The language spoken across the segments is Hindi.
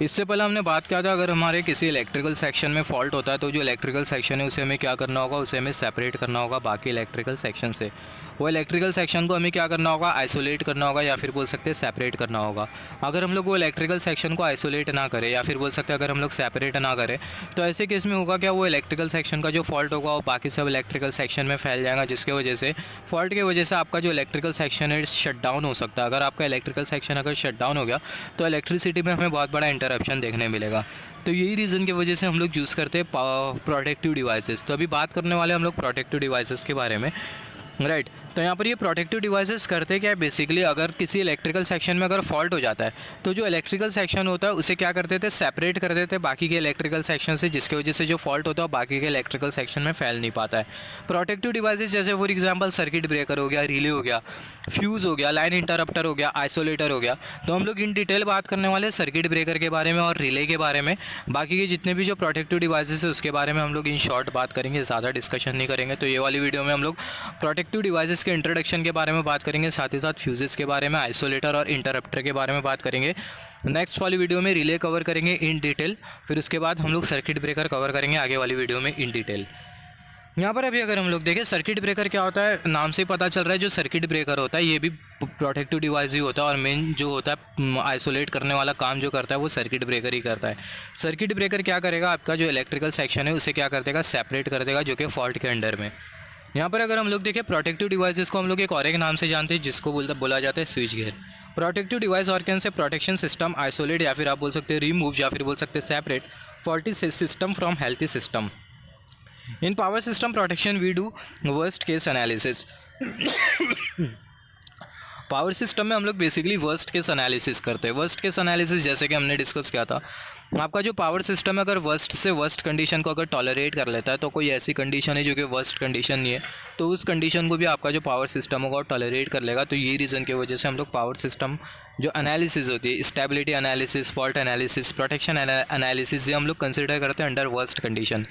इससे पहले हमने बात किया था, अगर हमारे किसी इलेक्ट्रिकल सेक्शन में फॉल्ट होता है तो जो इलेक्ट्रिकल सेक्शन है उसे हमें क्या करना होगा, उसे हमें सेपरेट करना होगा बाकी इलेक्ट्रिकल सेक्शन से। वो इलेक्ट्रिकल सेक्शन को हमें क्या करना होगा, आइसोलेट करना होगा, या फिर बोल सकते हैं सेपरेट करना होगा। अगर हम लोग वो इलेक्ट्रिकल सेक्शन को आइसोलेट ना करें, या फिर बोल सकते हैं अगर हम लोग सेपरेट ना करें, तो ऐसे केस में होगा क्या, वो इलेक्ट्रिकल सेक्शन का जो फॉल्ट होगा वो बाकी सब इलेक्ट्रिकल सेक्शन में फैल जाएगा, जिसके वजह से फॉल्ट की वजह से आपका जो इलेक्ट्रिकल सेक्शन है शट डाउन हो सकता है। अगर आपका इलेक्ट्रिकल सेक्शन अगर शट डाउन हो गया तो इलेक्ट्रिसिटी में हमें बहुत बड़ा इंटरप्शन देखने मिलेगा। तो यही रीज़न की वजह से हम लोग यूज़ करते हैं प्रोटेक्टिव डिवाइसेस। तो अभी बात करने वाले हम लोग प्रोटेक्टिव डिवाइसेस के बारे में, राइट। तो यहाँ पर ये प्रोटेक्टिव डिवाइसेस करते क्या है, बेसिकली अगर किसी इलेक्ट्रिकल सेक्शन में अगर फॉल्ट हो जाता है तो जो इलेक्ट्रिकल सेक्शन होता है उसे क्या करते थे, सेपरेट कर देते हैं बाकी के इलेक्ट्रिकल सेक्शन से, जिसकी वजह से जो फॉल्ट होता है बाकी के इलेक्ट्रिकल सेक्शन में फैल नहीं पाता है। प्रोटेक्टिव डिवाइसेस जैसे फॉर एग्जांपल सर्किट ब्रेकर हो गया, रिले हो गया, फ्यूज़ हो गया, लाइन इंटरप्टर हो गया, आइसोलेटर हो गया। तो हम लोग इन डिटेल बात करने वाले सर्किट ब्रेकर के बारे में और रिले के बारे में। बाकी के जितने भी जो प्रोटेक्टिव डिवाइसेस है उसके बारे में हम लोग इन शॉर्ट बात करेंगे, ज़्यादा डिस्कशन नहीं करेंगे। तो ये वाली वीडियो में हम लोग प्रोटेक्टिव डिवाइसेस के इंट्रोडक्शन के बारे में बात करेंगे, साथ ही साथ फ्यूजेस के बारे में, आइसोलेटर और इंटरप्टर के बारे में बात करेंगे। नेक्स्ट वाली वीडियो में रिले कवर करेंगे इन डिटेल, फिर उसके बाद हम लोग सर्किट ब्रेकर कवर करेंगे आगे वाली वीडियो में इन डिटेल। यहाँ पर अभी अगर हम लोग देखें सर्किट ब्रेकर क्या होता है, नाम से पता चल रहा है जो सर्किट ब्रेकर होता है ये भी प्रोटेक्टिव डिवाइस ही होता है, और मेन जो होता है आइसोलेट करने वाला काम जो करता है वो सर्किट ब्रेकर ही करता है। सर्किट ब्रेकर क्या करेगा, आपका जो इलेक्ट्रिकल सेक्शन है उसे क्या कर देगा, सेपरेट कर देगा, जो कि फॉल्ट के अंडर में। यहाँ पर अगर हम लोग देखें प्रोटेक्टिव डिवाइसेस को हम लोग एक और एक नाम से जानते हैं जिसको बोला जाता है स्विच गियर। प्रोटेक्टिव डिवाइस और can say protection system isolate, या फिर आप बोल सकते हैं रिमूव, या फिर बोल सकते हैं separate faulty system from healthy system. In power system protection we do worst case analysis. Power system में हम लोग बेसिकली वर्स्ट केस एनालिसिस करते हैं। वर्स्ट केस एनालिसिस जैसे कि हमने डिस्कस किया था, आपका जो पावर सिस्टम है अगर वर्स्ट से वर्स्ट कंडीशन को अगर टॉलरेट कर लेता है, तो कोई ऐसी कंडीशन है जो कि वर्स्ट कंडीशन नहीं है, तो उस कंडीशन को भी आपका जो पावर सिस्टम होगा वो टॉलरेट कर लेगा। तो ये रीज़न की वजह से हम लोग पावर सिस्टम जो एनालिसिस होती है, stability analysis, fault analysis, protection analysis, ये हम लोग कंसिडर करते हैं अंडर वर्स्ट कंडीशन।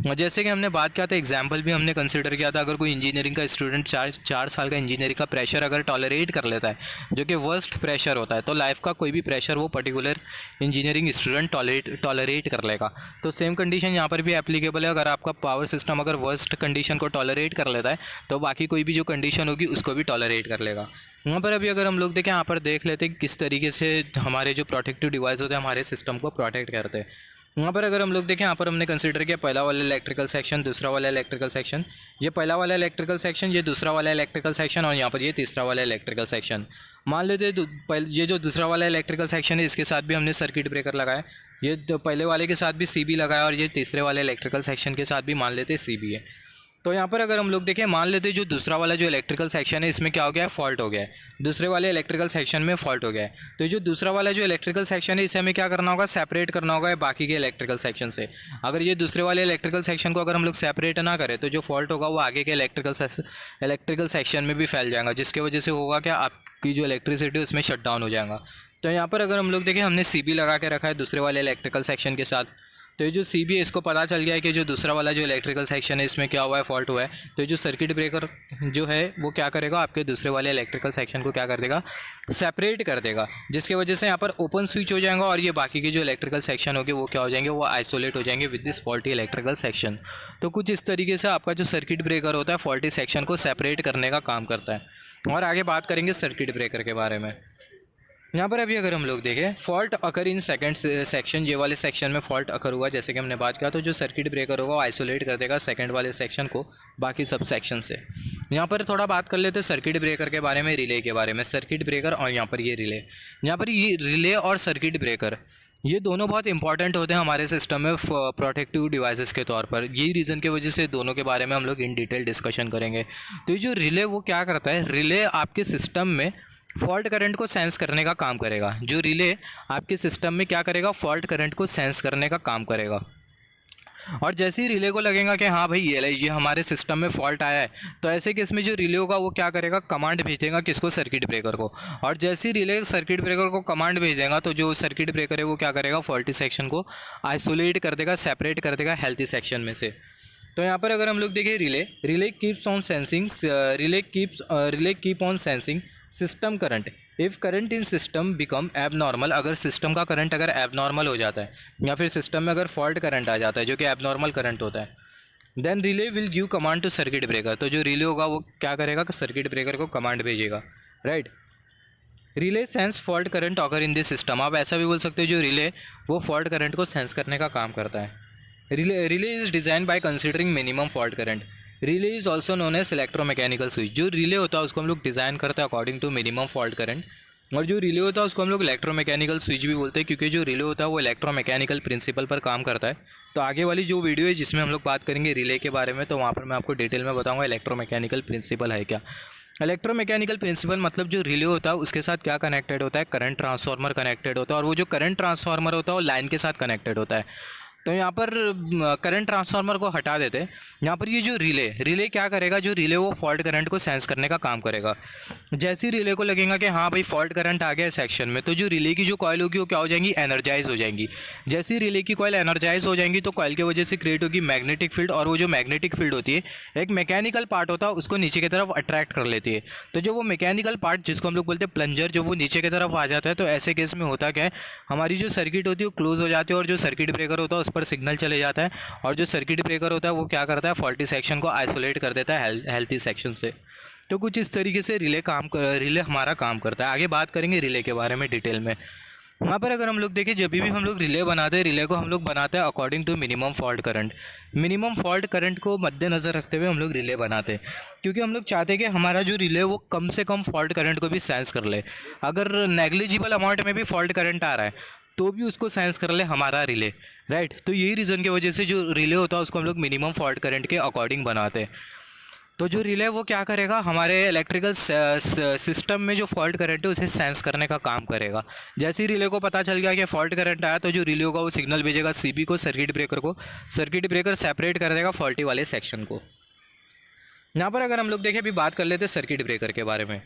जैसे कि हमने बात किया था, एग्जाम्पल भी हमने कंसिडर किया था, अगर कोई इंजीनियरिंग का स्टूडेंट चार साल का इंजीनियरिंग का प्रेशर अगर टॉलरेट कर लेता है, जो कि वर्स्ट प्रेशर होता है, तो लाइफ का कोई भी प्रेशर वो पर्टिकुलर इंजीनियरिंग स्टूडेंट टॉलरेट कर लेगा। तो सेम कंडीशन यहाँ पर भी एप्लीकेबल है। अगर आपका पावर सिस्टम अगर वर्स्ट कंडीशन को टॉलरेट कर लेता है तो बाकी कोई भी जो कंडीशन होगी उसको भी टॉलरेट कर लेगा। यहाँ पर अभी अगर हम लोग देखें, यहाँ पर देख लेते हैं किस तरीके से हमारे जो प्रोटेक्टिव डिवाइस होते हैं हमारे सिस्टम को प्रोटेक्ट करते हैं। यहाँ पर अगर हम लोग देखें, यहाँ पर हमने कंसिडर किया पहला वाला इलेक्ट्रिकल सेक्शन, दूसरा वाला इलेक्ट्रिकल सेक्शन, ये पहला वाला इलेक्ट्रिकल सेक्शन, ये दूसरा वाला इलेक्ट्रिकल सेक्शन, और यहाँ पर ये तीसरा वाला इलेक्ट्रिकल सेक्शन। मान लेते हैं ये जो दूसरा वाला इलेक्ट्रिकल सेक्शन है इसके साथ भी हमने सर्किट ब्रेकर लगाया, ये तो पहले वाले के साथ भी CB लगाया, और ये तीसरे वाले इलेक्ट्रिकल सेक्शन के साथ भी मान लेते हैं CB है। तो यहाँ पर अगर हम लोग देखें, मान लेते हैं जो दूसरा वाला जो इलेक्ट्रिकल सेक्शन है इसमें क्या हो गया है, फॉल्ट हो गया है, दूसरे वाले इलेक्ट्रिकल सेक्शन में फॉल्ट हो गया है। तो जो दूसरा वाला जो इलेक्ट्रिकल सेक्शन है इसे हमें क्या करना होगा, सेपरेट करना होगा बाकी के इलेक्ट्रिकल सेक्शन से। अगर ये दूसरे वाले इलेक्ट्रिकल सेक्शन को अगर हम लोग सेपरेट ना करें तो जो फॉल्ट होगा वो आगे के इलेक्ट्रिकल सेक्शन में भी फैल जाएगा, जिसकी वजह से होगा क्या, आपकी जो इलेक्ट्रिसिटी उसमें शट डाउन हो जाएगा। तो यहाँ पर अगर हम लोग देखें, हमने CB लगा के रखा है दूसरे वाले इलेक्ट्रिकल सेक्शन के साथ, तो ये जो CB है इसको पता चल गया है कि जो दूसरा वाला जो इलेक्ट्रिकल सेक्शन है इसमें क्या हुआ है, फॉल्ट हुआ है। तो ये जो सर्किट ब्रेकर जो है वो क्या करेगा, आपके दूसरे वाले इलेक्ट्रिकल सेक्शन को क्या कर देगा, सेपरेट कर देगा, जिसकी वजह से यहाँ पर ओपन स्विच हो जाएगा, और ये बाकी के जो इलेक्ट्रिकल सेक्शन होंगे वो क्या हो जाएंगे, वो आइसोलेट हो जाएंगे with this faulty electrical section. तो कुछ इस तरीके से आपका जो सर्किट ब्रेकर होता है फॉल्टी सेक्शन को सेपरेट करने का काम करता है। और आगे बात करेंगे सर्किट ब्रेकर के बारे में। यहाँ पर अभी अगर हम लोग देखें, fault occur in second section, ये वाले सेक्शन में फॉल्ट अकर हुआ जैसे कि हमने बात किया, तो जो सर्किट ब्रेकर होगा वो आइसोलेट कर देगा सेकंड वाले सेक्शन को बाकी सब सेक्शन से। यहाँ पर थोड़ा बात कर लेते हैं सर्किट ब्रेकर के बारे में, रिले के बारे में। सर्किट ब्रेकर और यहाँ पर ये रिले, यहाँ पर ये रिले और सर्किट ब्रेकर ये दोनों बहुत इंपॉर्टेंट होते हैं हमारे सिस्टम में प्रोटेक्टिव डिवाइसेस के तौर पर। यही रीज़न की वजह से दोनों के बारे में हम लोग इन डिटेल डिस्कशन करेंगे। तो ये जो रिले वो क्या करता है, रिले आपके सिस्टम में फॉल्ट करंट को सेंस करने का काम करेगा। जो रिले आपके सिस्टम में क्या करेगा, फॉल्ट करंट को सेंस करने का काम करेगा। और जैसे ही रिले को लगेगा कि हाँ भाई ये हमारे सिस्टम में फॉल्ट आया है, तो ऐसे केस में जो रिले होगा वो क्या करेगा, कमांड भेज देगा किसको, सर्किट ब्रेकर को। और जैसे ही रिले सर्किट ब्रेकर को कमांड भेज देगा तो जो सर्किट ब्रेकर है वो क्या करेगा, फॉल्टी सेक्शन को आइसोलेट कर देगा, सेपरेट कर देगा हेल्थी सेक्शन में से। तो यहाँ पर अगर हम लोग देखें, relay keeps on sensing, relay keep on sensing system current if current in system become एब नॉर्मल, अगर सिस्टम का करंट अगर एब नॉर्मल हो जाता है या फिर सिस्टम में अगर फॉल्ट करंट आ जाता है जो कि एब नॉर्मल करंट होता है, then relay will give command to circuit breaker. तो जो रिले होगा वो क्या करेगा कि सर्किट ब्रेकर को कमांड भेजेगा, right. Relay sense fault current occur in this system, आप ऐसा भी बोल सकते हो जो रिले वो फॉल्ट करंट को सेंस करने का काम करता है। Relay is design by considering minimum fault current. Relay is also known as electromechanical switch. जो रिले होता है उसको हम लोग डिज़ाइन करते हैं according to minimum fault current, और जो रिले होता है उसको हम लोग इलेक्ट्रोमैकेनिकल स्विच भी बोलते हैं, क्योंकि जो रिले होता है वो इलेक्ट्रोमैकेनिकल प्रिंसिपल पर काम करता है। तो आगे वाली जो वीडियो है जिसमें हम लोग बात करेंगे रिले के बारे में, तो वहाँ पर मैं आपको डिटेल में बताऊँगा इलेक्ट्रोमैकेनिकल प्रिंसिपल है क्या। इलेक्ट्रोमैकेनिकल प्रिंसिपल मतलब जो रिले होता है उसके साथ क्या कनेक्टेड होता है, करंट ट्रांसफार्मर कनेक्टेड होता है, और वो जो करंट ट्रांसफार्मर होता है वो लाइन के साथ कनेक्टेड होता है। तो यहाँ पर करंट ट्रांसफार्मर को हटा देते हैं, यहाँ पर ये जो रिले क्या करेगा, जो रिले वो फॉल्ट करंट को सेंस करने का काम करेगा। जैसे ही रिले को लगेगा कि हाँ भाई फॉल्ट करंट आ गया सेक्शन में, तो जो रिले की जो कॉइल होगी वो क्या हो जाएंगी, एनर्जाइज हो जाएंगी। जैसे ही रिले की कॉइल एनर्जाइज हो जाएंगी तो कॉइल की वजह से क्रिएट होगी मैग्नेटिक फील्ड, और वो जो मैग्नेटिक फील्ड होती है एक मैकेनिकल पार्ट होता है उसको नीचे की तरफ अट्रैक्ट कर लेती है। तो जो वो मैकेनिकल पार्ट जिसको हम लोग बोलते हैं प्लंजर, जो वो नीचे की तरफ आ जाता है, तो ऐसे केस में होता क्या है, हमारी जो सर्किट होती है वो क्लोज हो जाती है और जो सर्किट ब्रेकर होता है उस पर सिग्नल चले जाता है, और जो सर्किट ब्रेकर होता है वो क्या करता है, फॉल्टी सेक्शन को आइसोलेट कर देता है हेल्थी सेक्शन से। तो कुछ इस तरीके से रिले हमारा काम करता है। आगे बात करेंगे रिले के बारे में डिटेल में। वहाँ पर अगर हम लोग देखें, जब भी हम लोग रिले बनाते हैं, रिले को हम लोग बनाते हैं according to minimum fault current. Minimum fault current को मद्देनज़र रखते हुए हम लोग रिले बनाते हैं, क्योंकि हम लोग चाहते हैं कि हमारा जो रिले वो कम से कम फॉल्ट करंट को भी सेंस कर ले। अगर नेग्लिजिबल अमाउंट में भी फॉल्ट करंट आ रहा है तो भी उसको सेंस कर ले हमारा रिले, राइट। तो यही रीज़न की वजह से जो रिले होता है उसको हम लोग मिनिमम फॉल्ट करंट के अकॉर्डिंग बनाते हैं। तो जो रिले वो क्या करेगा, हमारे इलेक्ट्रिकल सिस्टम में जो फॉल्ट करंट है उसे सेंस करने का काम करेगा। जैसे ही रिले को पता चल गया कि फॉल्ट करंट आया, तो जो रिले होगा वो सिग्नल भेजेगा सीबी को, सर्किट ब्रेकर को। सर्किट ब्रेकर सेपरेट कर देगा फॉल्टी वाले सेक्शन को। यहाँ पर अगर हम लोग देखें, अभी बात कर लेते हैं सर्किट ब्रेकर के बारे में।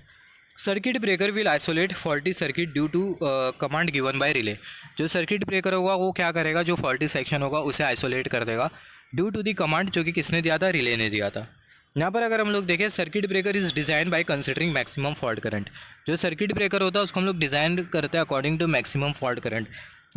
Circuit breaker will isolate faulty circuit due to command given by relay. जो सर्किट ब्रेकर होगा वो क्या करेगा, जो फॉल्टी सेक्शन होगा उसे आइसोलेट कर देगा ड्यू टू दी कमांड, जो कि किसने दिया था, रिले ने दिया था। यहाँ पर अगर हम लोग देखें, circuit breaker is design by considering maximum fault current. जो सर्किट ब्रेकर होता है उसको हम लोग डिज़ाइन करते हैं according to maximum fault current.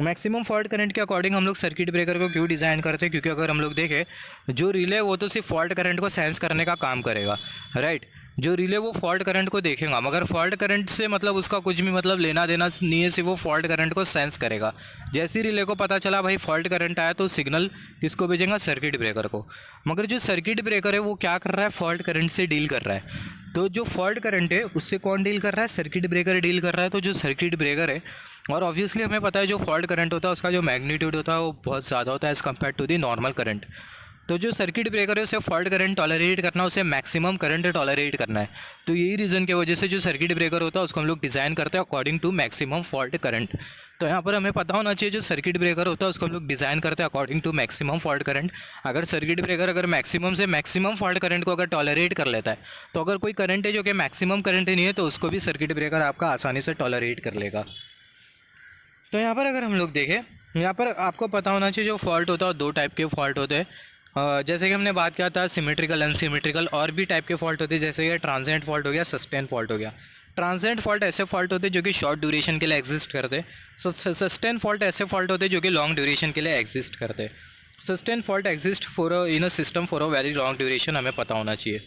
Maximum fault current के अकॉर्डिंग हम लोग सर्किट ब्रेकर को क्यों डिज़ाइन करते हैं, क्योंकि अगर हम लोग देखें, जो रिले वो तो सिर्फ फॉल्ट करंट को सेंस करने का काम करेगा, राइट। जो रिले वो फॉल्ट करंट को देखेगा, मगर फॉल्ट करंट से मतलब उसका कुछ भी मतलब लेना देना नहीं है, सिर्फ वो फॉल्ट करंट को सेंस करेगा। जैसे ही रिले को पता चला भाई फॉल्ट करंट आया, तो सिग्नल किसको भेजेगा, सर्किट ब्रेकर को। मगर जो सर्किट ब्रेकर है वो क्या कर रहा है, फॉल्ट करंट से डील कर रहा है। तो जो फॉल्ट करंट है उससे कौन डील कर रहा है, सर्किट ब्रेकर डील कर रहा है। तो जो सर्किट ब्रेकर है, और ऑब्वियसली हमें पता है जो फॉल्ट करंट होता है उसका जो मैग्नीट्यूड होता है वो बहुत ज़्यादा होता है as compare to the normal current. तो जो सर्किट ब्रेकर है उसे फॉल्ट करंट टॉलरेट करना, उसे मैक्सिमम करंट टॉलरेट करना है। तो यही रीज़न की वजह से जो सर्किट ब्रेकर होता है उसको हम लोग डिज़ाइन करते हैं according to maximum fault current. तो यहाँ पर हमें पता होना चाहिए, जो सर्किट ब्रेकर होता है उसको हम लोग डिज़ाइन करते हैं according to maximum fault current. अगर सर्किट ब्रेकर अगर मैक्सिमम से मैक्सिमम फॉल्ट करंट को अगर टॉलरेट कर लेता है, तो अगर कोई करंट है जो कि मैक्सिमम करंट नहीं है, तो उसको भी सर्किट ब्रेकर आपका आसानी से टॉलरेट कर लेगा। तो यहाँ पर अगर हम लोग देखें, यहाँ पर आपको पता होना चाहिए जो फॉल्ट होता है दो टाइप के फॉल्ट होते हैं। जैसे कि हमने बात किया था सिमेट्रिकल अनसिमेट्रिकल, और भी टाइप के फॉल्ट होते हैं, जैसे कि ट्रांजिएंट फॉल्ट हो गया, सस्टेन फॉल्ट हो गया। ट्रांजिएंट फॉल्ट ऐसे फॉल्ट होते हैं जो कि शॉर्ट ड्यूरेशन के लिए एग्जिस्ट करते हैं। सस्टेन फॉल्ट ऐसे फॉल्ट होते हैं जो कि लॉन्ग ड्यूरेशन के लिए एग्जिस्ट करते हैं। Sustain fault exist for in a system for a very long duration, हमें पता होना चाहिए।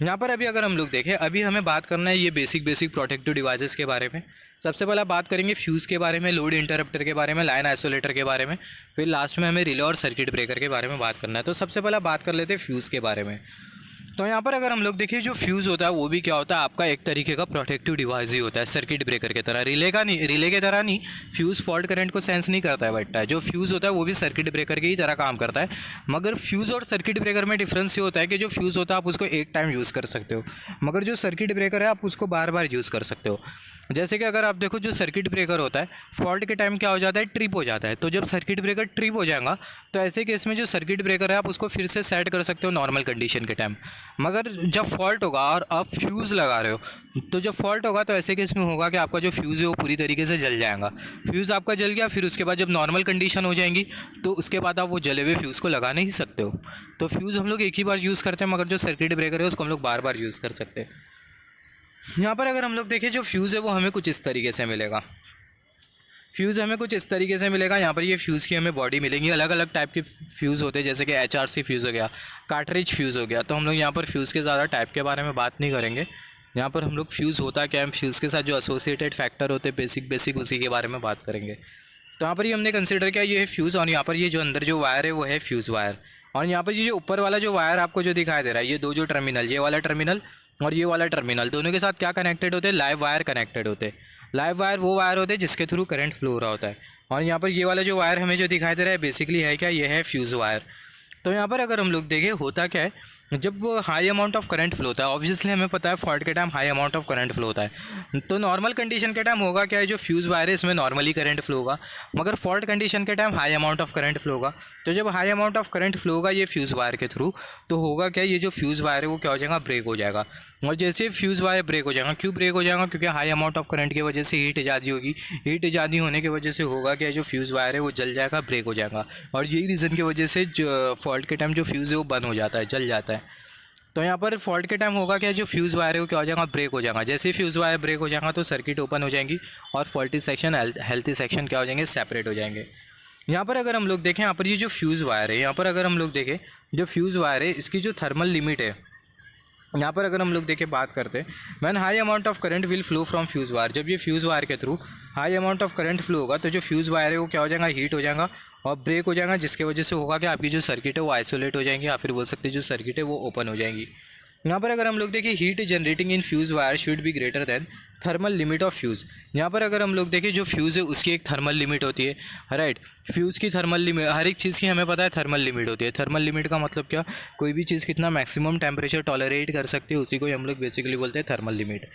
यहाँ पर अभी अगर हम लोग देखें, अभी हमें बात करना है ये बेसिक प्रोटेक्टिव डिवाइसेस के बारे में। सबसे पहले बात करेंगे फ्यूज़ के बारे में, लोड इंटरप्टर के बारे में, लाइन आइसोलेटर के बारे में, फिर लास्ट में हमें रिले और सर्किट ब्रेकर के बारे में बात करना है। तो सबसे पहले बात कर लेते हैं फ्यूज़ के बारे में। तो यहाँ पर अगर हम लोग देखिए, जो फ्यूज़ होता है वो भी क्या होता है, आपका एक तरीके का प्रोटेक्टिव डिवाइस ही होता है, सर्किट ब्रेकर की तरह। रिले के तरह नहीं, फ्यूज़ फॉल्ट करंट को सेंस नहीं करता है, बट जो फ्यूज़ होता है वो भी सर्किट ब्रेकर की ही तरह काम करता है। मगर फ्यूज़ और सर्किट ब्रेकर में डिफरेंस ये होता है कि जो फ्यूज़ होता है आप उसको एक टाइम यूज़ कर सकते हो, मगर जो सर्किट ब्रेकर है आप उसको बार बार यूज़ कर सकते हो। जैसे कि अगर आप देखो, जो सर्किट ब्रेकर होता है फॉल्ट के टाइम क्या हो जाता है, ट्रिप हो जाता है। तो जब सर्किट ब्रेकर ट्रिप हो जाएगा, तो ऐसे केस में जो सर्किट ब्रेकर है आप उसको फिर से सेट कर सकते हो नॉर्मल कंडीशन के टाइम। मगर जब फॉल्ट होगा और आप फ्यूज़ लगा रहे हो, तो जब फॉल्ट होगा तो ऐसे केस में होगा कि आपका जो फ्यूज़ है वो पूरी तरीके से जल जाएगा। फ्यूज़ आपका जल गया, फिर उसके बाद जब नॉर्मल कंडीशन हो जाएंगी तो उसके बाद आप वो जले हुए फ्यूज़ को लगा नहीं सकते हो। तो फ्यूज़ हम लोग एक ही बार यूज़ करते हैं, मगर जो सर्किट ब्रेकर है उसको हम लोग बार बार यूज़ कर सकते हैं। यहाँ पर अगर हम लोग देखें जो फ्यूज़ है वो हमें कुछ इस तरीके से मिलेगा। फ्यूज़ हमें कुछ इस तरीके से मिलेगा। यहाँ पर ये फ्यूज़ की हमें बॉडी मिलेंगी। अलग अलग टाइप के फ्यूज़ होते हैं, जैसे कि HRC फ्यूज़ हो गया, कार्ट्रिज फ्यूज़ हो गया। तो हम लोग यहाँ पर फ्यूज़ के ज़्यादा टाइप के बारे में बात नहीं करेंगे। यहाँ पर हम लोग फ्यूज़ होता क्या है, फ्यूज़ के साथ जो एसोसिएटेड फैक्टर होते हैं बेसिक उसी के बारे में बात करेंगे। तो यहाँ पर ये हमने कंसिडर किया ये है फ्यूज़, और यहाँ पर ये जो अंदर जो वायर है वो है फ्यूज़ वायर। और यहाँ पर ये जो ऊपर वाला जो वायर आपको जो दिखाई दे रहा है, ये दो जो टर्मिनल, ये वाला टर्मिनल और ये वाला टर्मिनल, दोनों के साथ क्या कनेक्टेड होते हैं, लाइव वायर कनेक्टेड होते हैं। लाइव वायर वो वायर होते हैं जिसके थ्रू करंट फ्लो हो रहा होता है। और यहाँ पर ये वाला जो वायर हमें जो दिखाई दे रहा है बेसिकली है क्या, ये है फ्यूज़ वायर। तो यहाँ पर अगर हम लोग देखें होता क्या है, जब high amount of current flow होता है, ऑब्वियसली हमें पता है फॉल्ट के time high amount of current flow होता है। तो नॉर्मल कंडीशन के टाइम होगा क्या है, जो फ्यूज़ वायर है इसमें नॉर्मली करंट फ्लो होगा, मगर फॉल्ट कंडीशन के time high amount of current flow होगा। तो जब high amount of current flow होगा ये फ्यूज़ वायर के थ्रू, तो होगा क्या, ये जो फ्यूज़ वायर है वो क्या हो जाएगा, ब्रेक हो जाएगा। और जैसे फ्यूज़ वायर ब्रेक हो जाएगा, क्यों ब्रेक हो जाएगा, क्योंकि हाई अमाउंट ऑफ करंट की वजह से हीट ईजादी होगी। हीट ईजादी होने की वजह से होगा क्या, जो फ्यूज़ वायर है वो जल जाएगा, ब्रेक हो जाएगा। और यही रीज़न की वजह से जो फॉल्ट के टाइम जो फ्यूज़ है वो बंद हो जाता है, जल जाता है। तो यहाँ पर फॉल्ट के टाइम होगा क्या, जो फ्यूज़ वायर है वो क्या हो जाएगा, ब्रेक हो जाएगा। जैसे ही फ्यूज़ वायर ब्रेक हो जाएगा तो सर्किट ओपन हो जाएंगी और फॉल्टी सेक्शन हेल्थी सेक्शन क्या हो जाएंगे, सेपरेट हो जाएंगे। यहाँ पर अगर हम लोग देखें, यहाँ पर ये जो फ्यूज़ वायर है, यहाँ पर अगर हम लोग देखें जो फ्यूज़ वायर है इसकी जो थर्मल लिमिट है, यहाँ पर अगर हम लोग देखें बात करते हैं, when high amount of current will flow from fuse wire, जब ये फ्यूज़ वायर के through high amount of current flow होगा तो जो फ्यूज़ वायर है वो क्या हो जाएगा, हीट हो जाएगा और ब्रेक हो जाएगा, जिसकी वजह से होगा कि आपकी जो सर्किट है वो आइसोलेट हो जाएंगी, या फिर बोल सकते हैं जो सर्किट है वो ओपन हो जाएंगी। यहाँ पर अगर हम लोग देखें heat generating in fuse wire should be greater than thermal limit of fuse. यहाँ पर अगर हम लोग देखें जो फ्यूज़ है उसकी एक थर्मल लिमिट होती है, राइट। फ्यूज़ की थर्मल लिमिट, हर एक चीज़ की हमें पता है थर्मल लिमिट होती है। थर्मल लिमिट का मतलब क्या, कोई भी चीज़ कितना मैक्सिमम टेम्परेचर टॉलरेट कर सकती है उसी को हम लोग बेसिकली बोलते हैं थर्मल लिमिट।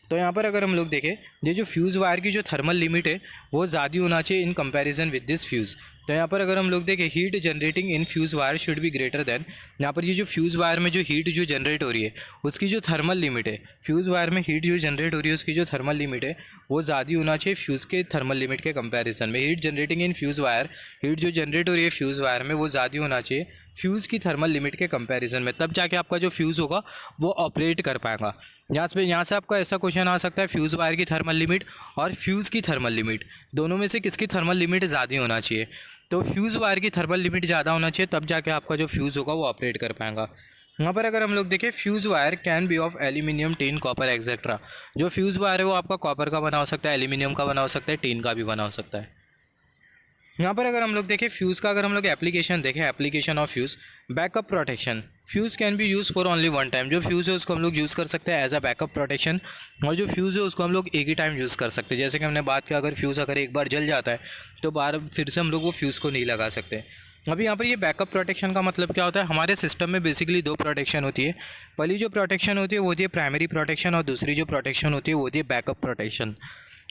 तो यहाँ पर अगर हम लोग देखें, ये जो फ्यूज़ वायर की जो थर्मल लिमिट है वो ज़्यादा होना चाहिए in comparison with this fuse. तो यहाँ पर अगर हम लोग देखें heat generating in fuse wire should be greater than, यहाँ पर ये जो फ्यूज़ वायर में जो हीट जो जनरेट हो रही है उसकी जो थर्मल लिमिट है, फ्यूज़ वायर में हीट जो जनरेट हो रही है उसकी जो थर्मल लिमिट है वो ज़्यादा होना चाहिए फ्यूज़ के थर्मल लिमिट के कंपैरिजन में। हीट जनरेटिंग इन फ्यूज़ वायर, हीट जो जनरेट हो रही है फ्यूज़ वायर में वो ज़्यादा होना चाहिए फ्यूज़ की थर्मल लिमिट के कंपैरिजन में, तब जाके आपका जो फ्यूज़ होगा वो ऑपरेट कर पाएगा। यहाँ से आपका ऐसा क्वेश्चन आ सकता है, फ्यूज़ वायर की थर्मल लिमिट और फ्यूज़ की थर्मल लिमिट दोनों में से किसकी थर्मल लिमिट ज़्यादा होना चाहिए। तो फ्यूज़ वायर की थर्मल लिमिट ज़्यादा होना चाहिए, तब जाके आपका जो फ्यूज़ होगा वो ऑपरेट कर पाएगा। यहाँ पर अगर हम लोग देखें, fuse wire can be of aluminium, tin, copper etcetera. जो फ्यूज़ वायर है वो आपका कॉपर का बना हो सकता है, एल्यूमिनियम का बना हो सकता है, टिन का भी बना हो सकता है। यहाँ पर अगर हम लोग देखें फ्यूज़ का, अगर हम लोग एप्लीकेशन देखें, application of fuse, backup protection. Fuse can be use for only one time. जो फ्यूज़ है उसको हम लोग यूज़ कर सकते हैं एज अ बैकअप प्रोटेक्शन, और जो फ्यूज़ है उसको हम लोग एक ही टाइम यूज़ कर सकते हैं। जैसे कि हमने बात किया, अगर फ्यूज़ अगर एक बार जल जाता है तो बार फिर से हम लोग वो फ्यूज़ को नहीं लगा सकते। अभी यहाँ पर ये बैकअप प्रोटेक्शन का मतलब क्या होता है, हमारे सिस्टम में बेसिकली दो प्रोटेक्शन होती है। पहली जो प्रोटेक्शन होती है वो होती है प्राइमरी प्रोटेक्शन, और दूसरी जो प्रोटेक्शन होती है वो होती है बैकअप प्रोटेक्शन।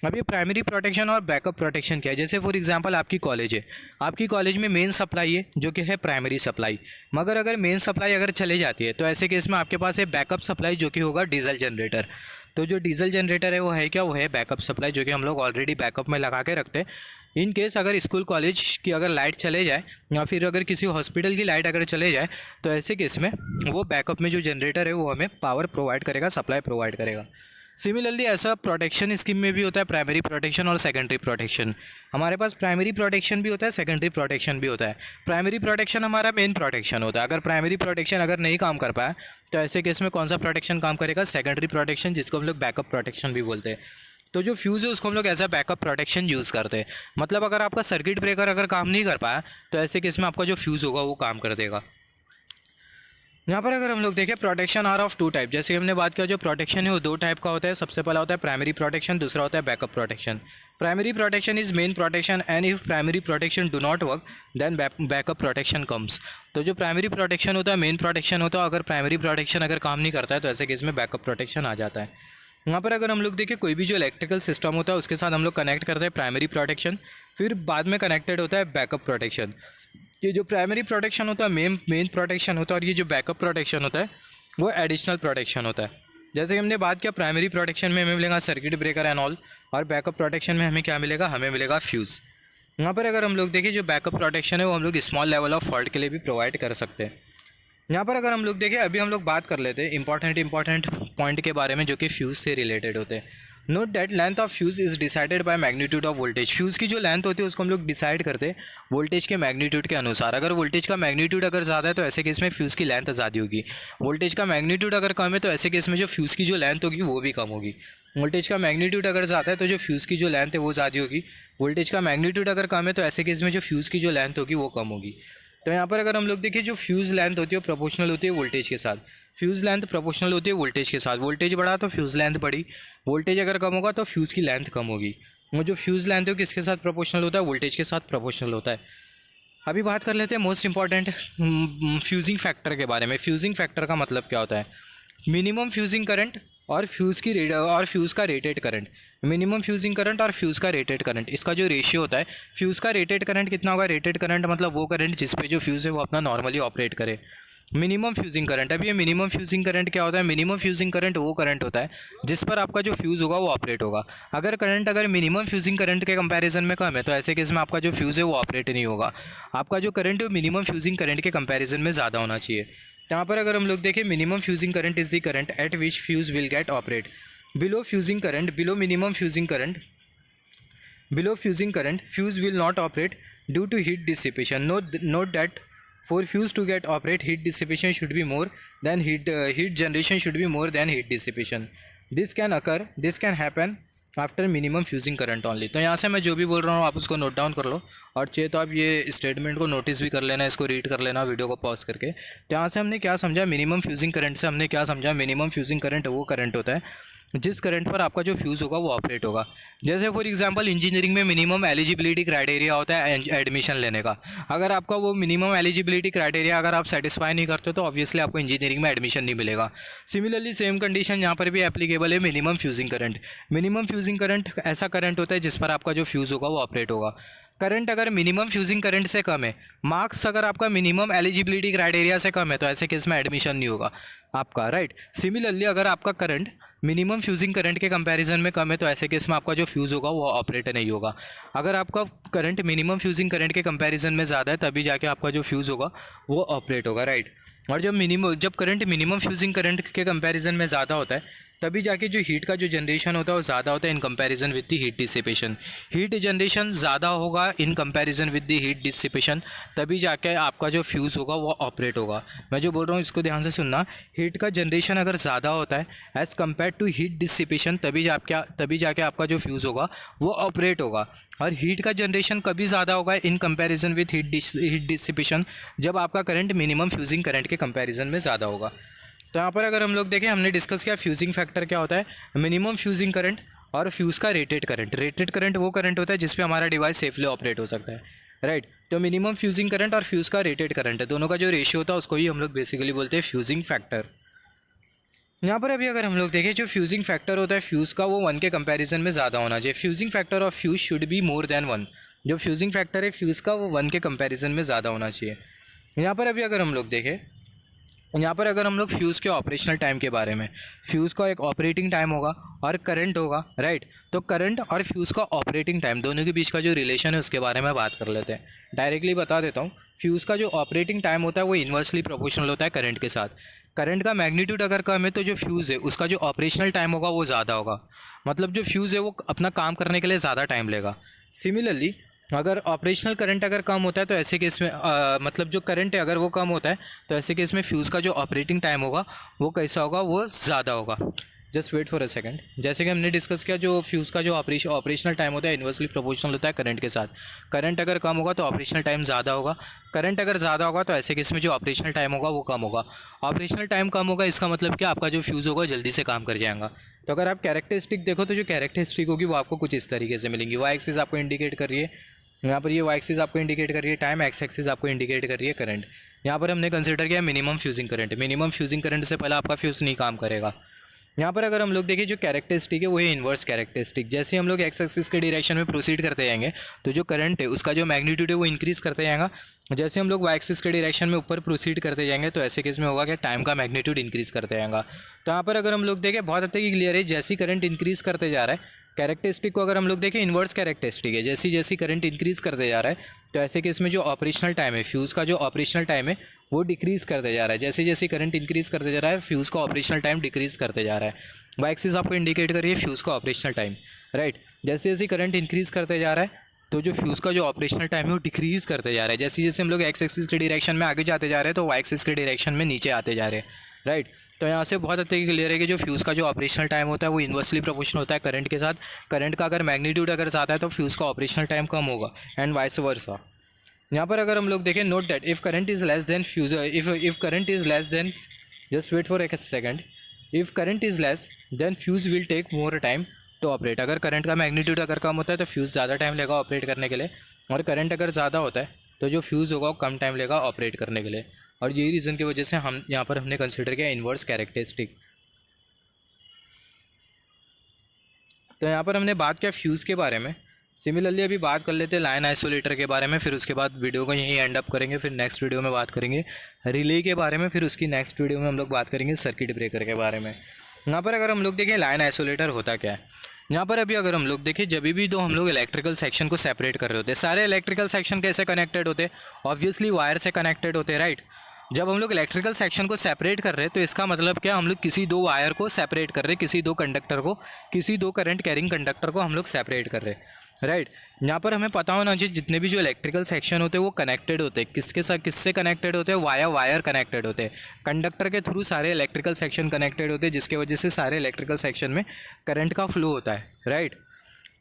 अब ये प्राइमरी प्रोटेक्शन और बैकअप प्रोटेक्शन क्या है, जैसे फॉर एग्जांपल आपकी कॉलेज है, आपकी कॉलेज में मेन सप्लाई है जो कि है प्राइमरी सप्लाई, मगर अगर मेन सप्लाई अगर चले जाती है तो ऐसे केस में आपके पास है बैकअप सप्लाई जो कि होगा डीजल जनरेटर। तो जो डीजल जनरेटर है वो है क्या, वो है बैकअप सप्लाई, जो कि हम लोग ऑलरेडी बैकअप में लगा के रखते हैं। इन केस अगर स्कूल कॉलेज की अगर लाइट चले जाए या फिर अगर किसी हॉस्पिटल की लाइट अगर चले जाए तो ऐसे केस में वो बैकअप में जो जनरेटर है वो हमें पावर प्रोवाइड करेगा, सप्लाई प्रोवाइड करेगा। सिमिलरली ऐसा प्रोटेक्शन स्कीम में भी होता है प्राइमरी प्रोटेक्शन और सेकेंडरी प्रोटेक्शन। हमारे पास प्राइमरी प्रोटेक्शन भी होता है, सेकेंडरी प्रोटेक्शन भी होता है। प्राइमरी प्रोटेक्शन हमारा मेन प्रोटेक्शन होता है। अगर प्राइमरी प्रोटेक्शन अगर नहीं काम कर पाया तो ऐसे केस में कौन सा प्रोटेक्शन काम करेगा, सेकेंडरी प्रोटेक्शन, जिसको हम लोग बैकअप प्रोटेक्शन भी बोलते हैं। तो जो फ्यूज़ है उसको हम लोग as a backup protection use करते हैं। मतलब अगर आपका सर्किट ब्रेकर अगर काम नहीं कर पाया तो ऐसे केस में आपका जो फ्यूज़ होगा वो काम कर देगा। यहाँ पर अगर हम लोग देखें, protection are of two type. जैसे हमने बात किया, जो प्रोटेक्शन है वो दो टाइप का होता है। सबसे पहला होता है प्राइमरी प्रोटेक्शन, दूसरा होता है backup protection. Primary protection is main protection and if primary protection do not work then backup protection comes. तो जो प्राइमरी प्रोटेक्शन होता है मेन प्रोटेक्शन होता है, अगर प्राइमरी प्रोटेक्शन अगर काम नहीं करता है तो ऐसे केस में बैकअप प्रोटेक्शन आ जाता है। यहाँ पर अगर हम लोग देखें, कोई भी जो इलेक्ट्रिकल सिस्टम होता है उसके साथ हम लोग कनेक्ट करते हैं प्राइमरी प्रोटेक्शन, फिर बाद में कनेक्टेड होता है बैकअप प्रोटेक्शन। ये जो प्राइमरी प्रोटेक्शन होता है मेन प्रोटेक्शन होता है, और ये जो बैकअप प्रोटेक्शन होता है वो एडिशनल प्रोटेक्शन होता है। जैसे कि हमने बात किया, प्राइमरी प्रोटेक्शन में हमें मिलेगा सर्किट ब्रेकर एंड ऑल, और बैकअप प्रोटेक्शन में हमें क्या मिलेगा, हमें मिलेगा फ्यूज़। यहाँ पर अगर हम लोग देखें, जो बैकअप प्रोटेक्शन है वो हम लोग स्मॉल लेवल ऑफ फॉल्ट के लिए भी प्रोवाइड कर सकते हैं। यहाँ पर अगर हम लोग देखें, अभी हम लोग बात कर लेते हैं इंपॉर्टेंट पॉइंट के बारे में जो कि फ्यूज़ से रिलेटेड होते हैं। Note that length of fuse is decided by magnitude of voltage. Fuse की जो लेंथ होती है उसको हम लोग डिसाइड करते हैं वोल्टेज के मैग्नीट्यूड के अनुसार। अगर वोल्टेज का मैग्नीट्यूड अगर ज़्यादा है तो ऐसे केस में फ्यूज़ की लेंथ ज़्यादा होगी। वोल्टेज का मैग्नीट्यूड अगर कम है तो ऐसे केस में जो फ्यूज़ की जो लेंथ होगी वो भी कम होगी। वोल्टेज का मैग्नीट्यूड अगर ज़्यादा है तो जो फ्यूज़ की जो लेंथ है वो ज़्यादा होगी। वोल्टेज का मैग्नीट्यूड अगर कम है तो ऐसे केस में जो फ्यूज़ की जो लेंथ होगी वो कम होगी। तो यहाँ पर अगर हम लोग देखिए, जो फ्यूज़ लेंथ होती है वो प्रोपोर्शनल होती है वोल्टेज के साथ। फ्यूज़ लेंथ प्रोपोर्शनल होती है वोल्टेज के साथ। वोल्टेज बढ़ा तो फ्यूज़ लेंथ बढ़ी, वोल्टेज अगर कम होगा तो फ्यूज़ की लेंथ कम होगी। वो जो फ्यूज़ लेंथ है वो किसके साथ प्रोपोर्शनल होता है? वोल्टेज के साथ प्रोपोर्शनल होता है। अभी बात कर लेते हैं मोस्ट इंपॉर्टेंट फ्यूजिंग फैक्टर के बारे में। फ्यूजिंग फैक्टर का मतलब क्या होता है? मिनिमम फ्यूजिंग करंट और फ्यूज़ का rated current. Minimum fusing current और फ्यूज़ का रेटेड करंट, इसका जो रेशियो होता है, फ्यूज़ का रेटेड करंट कितना होगा? रेटेड करंट मतलब वो करंट जिस पे जो फ्यूज़ है वो अपना नॉर्मली ऑपरेट करे। मिनिमम फ्यूजिंग करंट, अब ये मिनिमम फ्यूजिंग करंट क्या होता है? मिनिमम फ्यूजिंग करंट वो करंट होता है जिस पर आपका जो फ्यूज़ होगा वो ऑपरेट होगा। अगर करंट अगर मिनिमम फ्यूजिंग करंट के कंपैरिजन में कम है तो ऐसे केस में आपका जो फ्यूज़ है वो ऑपरेट नहीं होगा। आपका जो करंट है मिनिमम फ्यूजिंग करंट के कंपैरिजन में ज़्यादा होना चाहिए। यहाँ पर अगर हम लोग देखें, minimum fusing current is the current eight which fuse will get operate. Below fusing current, below minimum fusing current, below fusing current, fuse will not operate due to heat dissipation. Note that for fuse to get operate, heat dissipation should be more than heat generation should be more than heat dissipation. This can happen after minimum fusing current only. तो यहाँ से मैं जो भी बोल रहा हूँ आप उसको नोट डाउन कर लो, और चाहिए तो आप ये स्टेटमेंट को नोटिस भी कर लेना, इसको रीड कर लेना वीडियो को पॉज करके। तो यहाँ से हमने क्या समझा? मिनिमम फ्यूजिंग करंट से हमने क्या समझा? मिनिमम फ्यूजिंग करंट वो करंट होता है जिस करंट पर आपका जो फ्यूज़ होगा वो ऑपरेट होगा। जैसे फॉर एग्जांपल इंजीनियरिंग में मिनिमम एलिजिबिलिटी क्राइटेरिया होता है एडमिशन लेने का। अगर आपका वो मिनिमम एलिजिबिलिटी क्राइटेरिया अगर आप सेटिस्फाई नहीं करते तो ऑब्वियसली आपको इंजीनियरिंग में एडमिशन नहीं मिलेगा। सिमिलरली सेम कंडीशन यहाँ पर भी एप्लीकेबल है minimum fusing current. Minimum fusing current ऐसा करंट होता है जिस पर आपका जो फ्यूज़ होगा वो ऑपरेट होगा। करंट अगर मिनिमम फ्यूजिंग करंट से कम है, मार्क्स अगर आपका मिनिमम एलिजिबिलिटी क्राइटेरिया से कम है तो ऐसे केस में एडमिशन नहीं होगा आपका, राइट। सिमिलरली अगर आपका करंट मिनिमम फ्यूजिंग करंट के कंपैरिजन में कम है तो ऐसे केस में आपका जो फ्यूज़ होगा वो ऑपरेट नहीं होगा। अगर आपका करंट मिनिमम फ्यूजिंग करंट के कंपैरिजन में ज़्यादा है तभी जाके आपका जो फ्यूज़ होगा वो ऑपरेट होगा, राइट। और जब करंट मिनिमम फ्यूजिंग करंट के कंपैरिजन में ज़्यादा होता है तभी जाके जो हीट का जो जनरेशन होता है वो ज़्यादा होता है in comparison with the heat dissipation. Heat generation ज़्यादा होगा in comparison with the heat dissipation, तभी जाके आपका जो फ्यूज़ होगा वो ऑपरेट होगा। मैं जो बोल रहा हूँ इसको ध्यान से सुनना, हीट का जनरेशन अगर ज़्यादा होता है as compare to heat dissipation तभी जाके आपका जो फ्यूज़ होगा वो ऑपरेट होगा। और हीट का जनरेशन कभी ज़्यादा होगा in comparison with heat dissipation, जब आपका करंट मिनिमम फ्यूजिंग करंट के कंपैरिजन में ज़्यादा होगा। तो यहाँ पर अगर हम लोग देखें, हमने डिस्कस किया फ्यूजिंग फैक्टर क्या होता है, मिनिमम फ्यूजिंग करंट और फ्यूज़ का रेटेड करंट। रेटेड करंट वो करंट होता है जिस पे हमारा डिवाइस सेफली ऑपरेट हो सकता है, राइट। तो मिनिमम फ्यूजिंग करंट और फ्यूज़ का रेटेड करंट है, दोनों का जो रेशियो होता है उसको ही हम लोग बेसिकली बोलते हैं फ्यूजिंग फैक्टर। यहाँ पर अभी अगर हम लोग देखें, जो फ्यूजिंग फैक्टर होता है फ्यूज़ का वो 1 के कंपैरिजन में ज़्यादा होना चाहिए। Fusing factor of fuse should be more than 1। जो फ्यूजिंग फैक्टर है फ्यूज़ का वो 1 के कंपैरिजन में ज़्यादा होना चाहिए। यहाँ पर अभी अगर हम लोग देखें, यहाँ पर अगर हम लोग फ्यूज़ के ऑपरेशनल टाइम के बारे में, फ्यूज़ का एक ऑपरेटिंग टाइम होगा और करंट होगा, राइट। तो करंट और फ्यूज़ का ऑपरेटिंग टाइम दोनों के बीच का जो रिलेशन है उसके बारे में बात कर लेते हैं। डायरेक्टली बता देता हूँ, फ्यूज़ का जो ऑपरेटिंग टाइम होता है वो इन्वर्सली प्रोपोर्शनल होता है करंट के साथ। करंट का मैग्नीट्यूड अगर कम है तो जो फ्यूज़ है उसका जो ऑपरेशनल टाइम होगा वो ज़्यादा होगा, मतलब जो फ्यूज़ है वो अपना काम करने के लिए ज़्यादा टाइम लेगा। सिमिलरली अगर ऑपरेशनल करंट अगर कम होता है तो ऐसे केस में मतलब जो करंट है अगर वो कम होता है तो ऐसे केस में फ्यूज़ का जो ऑपरेटिंग टाइम होगा वो कैसा होगा? वो ज़्यादा होगा। Just wait for a second. जैसे कि हमने डिस्कस किया, जो फ्यूज़ का जो ऑपरेशनल टाइम होता है इन्वर्सली प्रोपोर्शनल होता है करंट के साथ। करंट अगर कम होगा तो ऑपरेशनल टाइम ज़्यादा होगा, करंट अगर ज़्यादा होगा तो ऐसे केस में जो ऑपरेशनल टाइम होगा वो कम होगा। ऑपरेशनल टाइम कम होगा इसका मतलब कि आपका जो फ्यूज़ होगा जल्दी से काम कर जाएगा। तो अगर आप कैरेक्टरिस्टिक देखो तो जो कैरेक्टरिस्टिक होगी वो आपको कुछ इस तरीके से मिलेंगी। वाई एक्सिस आपको इंडिकेट कर रही है, यहाँ पर ये वाई एक्सिस आपको इंडिकेट कर रही है टाइम, एक्स एक्सिस आपको इंडिकेट कर रही है करंट। यहाँ पर हमने कंसिडर किया minimum fusing current. Minimum fusing current से पहले आपका फ्यूज़ नहीं काम करेगा। यहाँ पर अगर हम लोग देखें, जो कैरेक्टरिस्टिक है वो है इन्वर्स कैरेक्टरिस्टिक। जैसे हम लोग एक्स एक्सिस के डायरेक्शन में प्रोसीड करते जाएंगे तो जो करंट है उसका जो मैग्नीट्यूड है वो इंक्रीज़ करते जाएगा। जैसे हम लोग वाई एक्सिस के डायरेक्शन में ऊपर प्रोसीड करते जाएंगे तो ऐसे केस में होगा कि टाइम का मैग्नीट्यूड इंक्रीज़ करते जाएगा। तो यहाँ पर अगर हम लोग देखें, बहुत हद तक क्लियर है, जैसी करंट इंक्रीज़ करते जा रहा है कैरेक्टरिस्टिक को अगर हम लोग देखें, इन्वर्स कैरेक्टरिस्टिक है, जैसी जैसी करंट इंक्रीज़ करते जा रहा है तो ऐसे केस में जो ऑपरेशनल टाइम है फ्यूज़ का, जो ऑपरेशनल टाइम है वो डिक्रीज़ करते जा रहा है। जैसे जैसे करंट इंक्रीज़ करते जा रहा है, फ्यूज़ का ऑपरेशनल टाइम डिक्रीज़ करते जा रहा है। वाई एक्सिस आपको इंडिकेट करिए फ्यूज़ का ऑपरेशनल टाइम, राइट। जैसे जैसे करंट इंक्रीज़ करते जा रहा है तो जो फ्यूज़ का जो ऑपरेशनल टाइम है वो डिक्रीज़ करते जा रहा है। जैसे जैसे हम लोग एक्स एक्सिस के डायरेक्शन में आगे जाते जा रहे हैं तो वाई एक्सिस के डायरेक्शन में नीचे आते जा रहे हैं, राइट। तो यहाँ से बहुत हद तक क्लियर है कि जो फ्यूज़ का जो ऑपरेशनल टाइम होता है वो इन्वर्सली प्रोपोर्शनल होता है करंट के साथ। करंट का अगर मैग्नीट्यूड अगर ज़्यादा है तो फ्यूज़ का ऑपरेशनल टाइम कम होगा, एंड वाइस वर्सा। यहाँ पर अगर हम लोग देखें, note that if current is less than fuse, if current is less than, just wait for एक second, if current is less than fuse will take more time to operate. अगर करंट का मैग्नीट्यूड अगर कम होता है तो फ्यूज़ ज़्यादा टाइम लेगा ऑपरेट करने के लिए, और करंट अगर ज़्यादा होता है तो जो फ्यूज़ होगा वो कम टाइम लेगा ऑपरेट करने के लिए। और यही रीज़न की वजह से हम यहाँ पर हमने कंसिडर किया इन्वर्स कैरेक्टरिस्टिक। तो यहाँ पर हमने बात किया फ्यूज़ के बारे में। सिमिलरली अभी बात कर लेते हैं लाइन आइसोलेटर के बारे में, फिर उसके बाद वीडियो को यहीं एंड अप करेंगे। फिर नेक्स्ट वीडियो में बात करेंगे रिले के बारे में, फिर उसकी नेक्स्ट वीडियो में हम लोग बात करेंगे सर्किट ब्रेकर के बारे में। यहाँ पर अगर हम लोग देखें लाइन आइसोलेटर होता क्या है, यहाँ पर अभी अगर हम लोग देखें जब भी तो हम लोग इलेक्ट्रिकल सेक्शन को सेपरेट कर रहे होते हैं, सारे इलेक्ट्रिकल सेक्शन कैसे कनेक्टेड होते हैं, ऑब्वियसली वायर से कनेक्टेड होते हैं, राइट। जब हम लोग इलेक्ट्रिकल सेक्शन को सेपरेट कर रहे हैं तो इसका मतलब क्या, हम लोग किसी दो वायर को सेपरेट कर रहे हैं, किसी दो कंडक्टर को, किसी दो करंट कैरिंग कंडक्टर को हम लोग सेपरेट कर रहे हैं, राइट। यहाँ पर हमें पता होना चाहिए जितने भी जो इलेक्ट्रिकल सेक्शन होते हैं वो कनेक्टेड होते हैं, किसके साथ, किससे कनेक्टेड होते हैं, वाया वायर कनेक्टेड होते हैं, कंडक्टर के थ्रू सारे इलेक्ट्रिकल सेक्शन कनेक्टेड होते हैं, जिसके वजह से सारे इलेक्ट्रिकल सेक्शन में करंट का फ्लो होता है, राइट।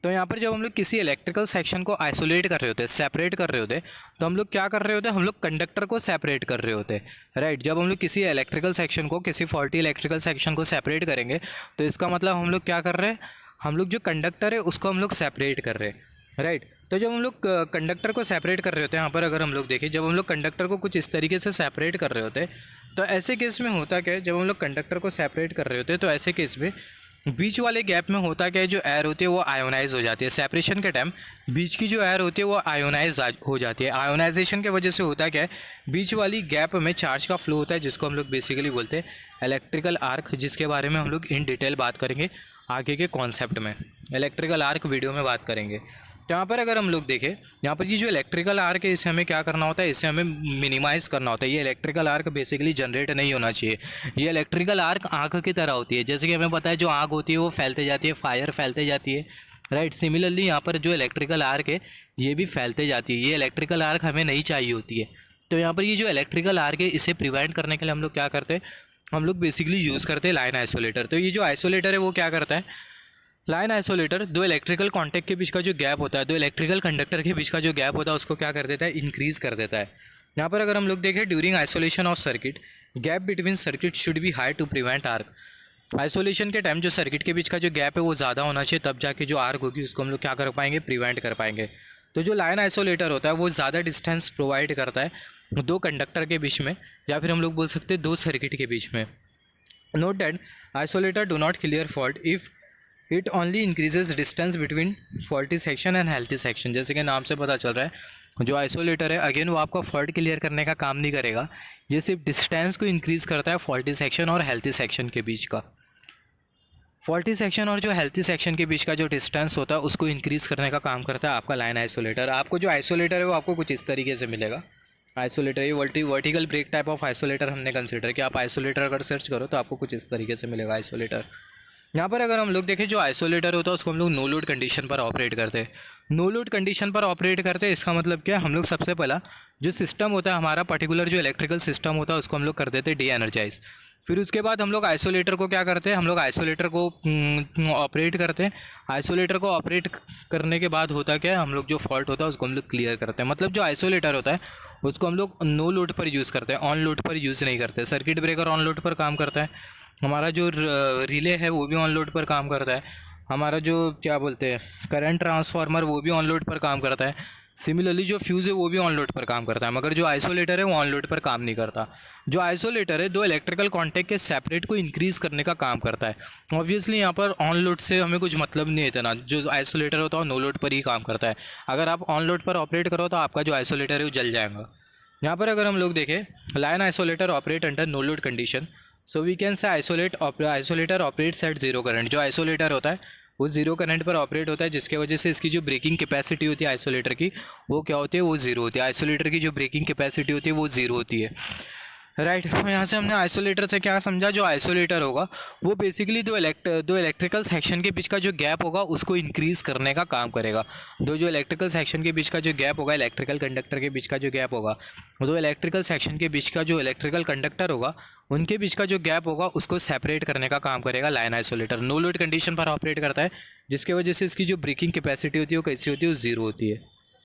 तो यहाँ पर जब हम लोग किसी इलेक्ट्रिकल सेक्शन को आइसोलेट कर रहे होते हैं, सेपरेट कर रहे होते हैं, तो हम लोग क्या कर रहे होते हैं, हम लोग कंडक्टर को सेपरेट कर रहे होते हैं, राइट। जब हम लोग किसी इलेक्ट्रिकल सेक्शन को, किसी फॉल्टी इलेक्ट्रिकल सेक्शन को सेपरेट करेंगे तो इसका मतलब हम लोग क्या कर रहे हैं, हम लोग जो कंडक्टर है उसको हम लोग सेपरेट कर रहे हैं, राइट। तो जब हम लोग कंडक्टर को सेपरेट कर रहे होते हैं, यहाँ पर अगर हम लोग देखें, जब हम लोग कंडक्टर को कुछ इस तरीके से सेपरेट कर रहे होते हैं तो ऐसे केस में होता क्या है, जब हम लोग कंडक्टर को सेपरेट कर रहे होते हैं तो ऐसे केस में बीच वाले गैप में होता क्या है, जो एयर होती है वो आयोनाइज हो जाती है। सेपरेशन के टाइम बीच की जो एयर होती है वो आयोनाइज हो जाती है। आयोनाइजेशन की वजह से होता क्या है, बीच वाली गैप में चार्ज का फ्लो होता है, जिसको हम लोग बेसिकली बोलते हैं इलेक्ट्रिकल आर्क, जिसके बारे में हम लोग इन डिटेल बात करेंगे आगे के कॉन्सेप्ट में, इलेक्ट्रिकल आर्क वीडियो में बात करेंगे। तो यहाँ पर अगर हम लोग देखें, यहाँ पर ये जो इलेक्ट्रिकल आर्क है इसे हमें क्या करना होता है, इसे हमें मिनिमाइज़ करना होता है। ये इलेक्ट्रिकल आर्क बेसिकली जनरेट नहीं होना चाहिए। ये इलेक्ट्रिकल आर्क आँख की तरह होती है, जैसे कि हमें पता है जो आग होती है वो फैलते जाती है, फायर फैलते जाती है, राइट। सिमिलरली यहाँ पर जो इलेक्ट्रिकल आर्क है ये भी फैलते जाती है। ये इलेक्ट्रिकल आर्क हमें नहीं चाहिए होती है। तो यहाँ पर ये जो इलेक्ट्रिकल आर्क है इसे प्रिवेंट करने के लिए हम लोग क्या करते हैं, हम लोग बेसिकली यूज़ करते हैं लाइन आइसोलेटर। तो ये जो आइसोलेटर है वो क्या करता है, लाइन आइसोलेटर दो इलेक्ट्रिकल कॉन्टैक्ट के बीच का जो गैप होता है, दो इलेक्ट्रिकल कंडक्टर के बीच का जो गैप होता है उसको क्या कर देता है, इंक्रीज़ कर देता है। यहाँ पर अगर हम लोग देखें, during isolation of circuit gap between circuit should be high to prevent arc. आइसोलेशन के टाइम जो सर्किट के बीच का जो गैप है वो ज़्यादा होना चाहिए, तब जाके जो आर्क होगी उसको हम लोग क्या कर पाएंगे, प्रिवेंट कर पाएंगे। तो जो लाइन आइसोलेटर होता है वो ज़्यादा डिस्टेंस प्रोवाइड करता है दो कंडक्टर के बीच में, या फिर हम लोग बोल सकते हैं दो सर्किट के बीच में। Note that isolator do not clear fault if it only increases distance between faulty section and healthy section. जैसे कि नाम से पता चल रहा है जो आइसोलेटर है अगेन वो आपका फॉल्ट क्लियर करने का काम नहीं करेगा, ये सिर्फ डिस्टेंस को इंक्रीज़ करता है फॉल्टी सेक्शन और हेल्थी सेक्शन के बीच का। फॉल्टी सेक्शन और जो हेल्थी सेक्शन के बीच का जो डिस्टेंस होता है उसको इंक्रीज़ करने का काम करता है आपका लाइन आइसोलेटर। आपको जो आइसोलेटर है वो आपको कुछ इस तरीके से मिलेगा। आइसोलेटर ये vertical break type of isolator हमने कंसिडर किया। आप आइसोलेटर अगर सर्च करो तो आपको कुछ इस तरीके से मिलेगा आइसोलेटर। यहाँ पर अगर हम लोग देखें, जो आइसोलेटर होता है उसको हम लोग नो लोड कंडीशन पर ऑपरेट करते हैं। नो लोड कंडीशन पर ऑपरेट करते हैं इसका मतलब क्या है, हम लोग सबसे पहला जो सिस्टम होता है हमारा पर्टिकुलर जो इलेक्ट्रिकल सिस्टम होता है उसको हम लोग कर देते हैं डी एनर्जाइज। फिर उसके बाद हम लोग आइसोलेटर को क्या करते हैं, हम लोग आइसोलेटर को ऑपरेट करते हैं। आइसोलेटर को ऑपरेट करने के बाद होता क्या है, हम लोग जो फॉल्ट होता है उसको हम लोग क्लियर करते हैं। मतलब जो आइसोलेटर होता है उसको हम लोग नो लोड पर यूज़ करते हैं, ऑन लोड पर यूज़ नहीं करते। सर्किट ब्रेकर ऑन लोड पर काम करता है, हमारा जो रिले है वो भी ऑन लोड पर काम करता है, हमारा जो क्या बोलते हैं करंट ट्रांसफार्मर वो भी ऑन लोड पर काम करता है। सिमिलरली जो फ्यूज़ है वो भी ऑन लोड पर काम करता है, मगर जो आइसोलेटर है वो ऑन लोड पर काम नहीं करता। जो आइसोलेटर है दो इलेक्ट्रिकल कॉन्टैक्ट के सेपरेट को इंक्रीज़ करने का काम करता है। ऑब्वियसली यहाँ पर ऑन लोड से हमें कुछ मतलब नहीं है इतना, जो आइसोलेटर होता है नो लोड पर ही काम करता है। अगर आप ऑन लोड पर ऑपरेट करो तो आपका जो आइसोलेटर है वो जल जाएगा। यहाँ पर अगर हम लोग देखें, line isolator operate under no load condition, so we can say isolator operates at zero current. जो आइसोलेटर होता है वो जीरो करंट पर ऑपरेट होता है, जिसके वजह से इसकी जो ब्रेकिंग कैपेसिटी होती है आइसोलेटर की वो क्या होती है, वो जीरो होती है। आइसोलेटर की जो ब्रेकिंग कैपेसिटी होती है वो जीरो होती है। राइट तो यहाँ से हमने आइसोलेटर से क्या समझा, जो आइसोलेटर होगा वो बेसिकली दो इलेक्ट्रिकल सेक्शन के बीच का जो गैप होगा उसको इंक्रीज़ करने का काम करेगा। जो इलेक्ट्रिकल सेक्शन के बीच का जो गैप होगा, इलेक्ट्रिकल कंडक्टर के बीच का जो गैप होगा, दो इलेक्ट्रिकल सेक्शन के बीच का जो इलेक्ट्रिकल कंडक्टर होगा उनके बीच का जो गैप होगा उसको सेपरेट करने का काम करेगा line isolator. No load condition पर ऑपरेट करता है, जिसकी वजह से इसकी जो ब्रेकिंग कैपेसिटी होती है वो कैसी होती है, वो 0 होती है।